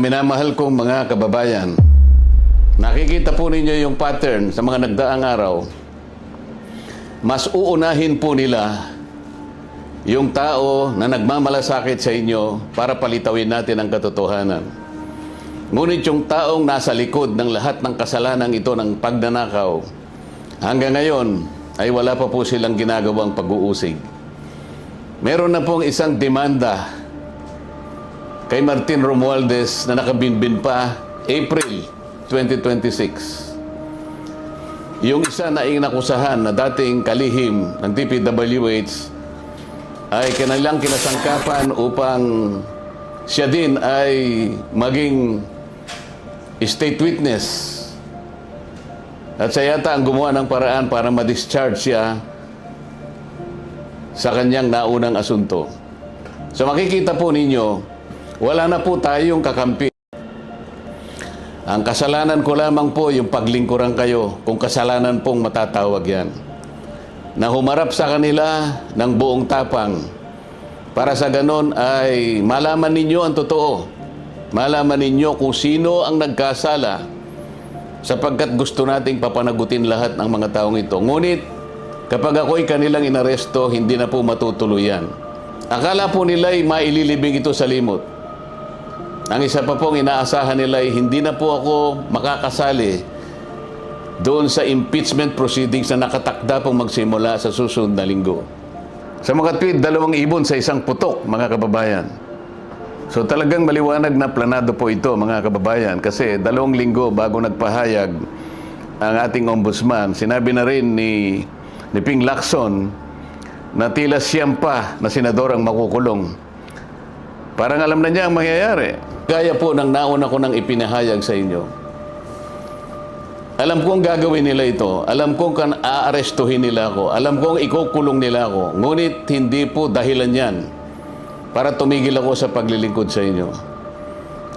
Minamahal kong mga kababayan, nakikita po ninyo yung pattern sa mga nagdaang araw. Mas uunahin po nila yung tao na nagmamalasakit sa inyo para palitawin natin ang katotohanan. Ngunit yung taong nasa likod ng lahat ng kasalanan ito ng pagnanakaw, hanggang ngayon ay wala pa po silang ginagawang pag-uusig. Meron na pong isang demanda kay Martin Romualdez na nakabinbin pa April 2026. Yung isa na inakusahan na dating kalihim ng DPWH ay kanilang kinasangkapan upang siya din ay maging state witness. At siya yata ang gumawa ng paraan para ma-discharge siya sa kanyang naunang asunto. So makikita po ninyo, wala na po tayong kakampi. Ang kasalanan ko lamang po yung paglingkuran kayo, kung kasalanan pong matatawag yan. Na humarap sa kanila ng buong tapang para sa ganon ay malaman ninyo ang totoo. Malaman ninyo kung sino ang nagkasala sapagkat gusto nating papanagutin lahat ng mga taong ito. Ngunit kapag ako'y kanilang inaresto, hindi na po matutuluyan. Akala po nila ay maililibing ito sa limot. Ang isa pa pong inaasahan nila ay hindi na po ako makakasali doon sa impeachment proceedings na nakatakda pong magsimula sa susunod na linggo. Sa mga tweet, 2 ibon sa isang putok, mga kababayan. So talagang maliwanag na planado po ito, mga kababayan, kasi 2 linggo bago nagpahayag ang ating ombudsman, sinabi na rin ni Ping Lacson na tila siyam pa na senador ang makukulong. Parang alam na niya ang mangyayari. Kaya po ng nauna ko nang ipinahayag sa inyo. Alam kong gagawin nila ito. Alam kong aarestuhin nila ako. Alam kong ikukulong nila ako. Ngunit hindi po dahilan yan para tumigil ako sa paglilingkod sa inyo.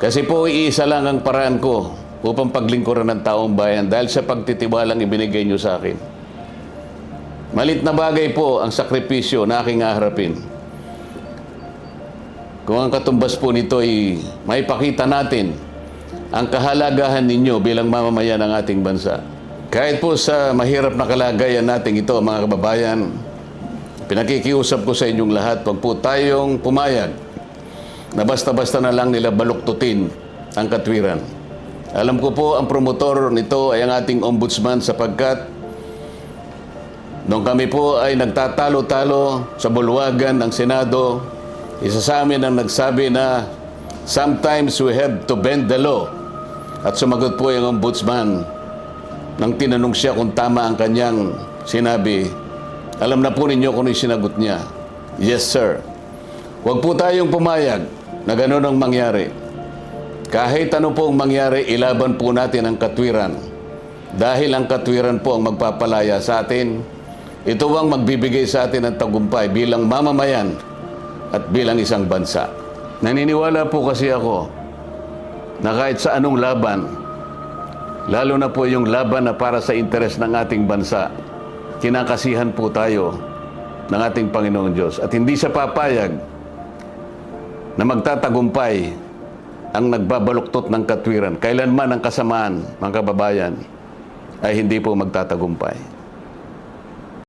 Kasi po iisa lang ang paraan ko upang paglingkuran ng taong bayan dahil sa pagtitiwalang ibinigay nyo sa akin. Malit na bagay po ang sakripisyo na aking haharapin. Kung ang katumbas po nito ay maipakita natin ang kahalagahan ninyo bilang mamamayan ng ating bansa. Kahit po sa mahirap na kalagayan natin ito, mga kababayan, pinakikiusap ko sa inyong lahat, huwag po tayong pumayag na basta-basta na lang nila baluktutin ang katwiran. Alam ko po ang promotor nito ay ang ating ombudsman sapagkat nung kami po ay nagtatalo-talo sa bulwagan ng Senado, isa sa amin ang nagsabi na sometimes we have to bend the law. At sumagot po yung ombudsman nang tinanong siya kung tama ang kanyang sinabi. Alam na po ninyo kung yung sinagot niya. Yes, sir. Huwag po tayong pumayag na gano'n ang mangyari. Kahit ano pong mangyari, ilaban po natin ang katwiran. Dahil ang katwiran po ang magpapalaya sa atin. Ito ang magbibigay sa atin ng tagumpay bilang mamamayan at bilang isang bansa. Naniniwala po kasi ako na kahit sa anong laban, lalo na po yung laban na para sa interes ng ating bansa, kinakasihan po tayo ng ating Panginoong Diyos. At hindi siya papayag na magtatagumpay ang nagbabaluktot ng katwiran. Kailanman ang kasamaan, mga kababayan, ay hindi po magtatagumpay.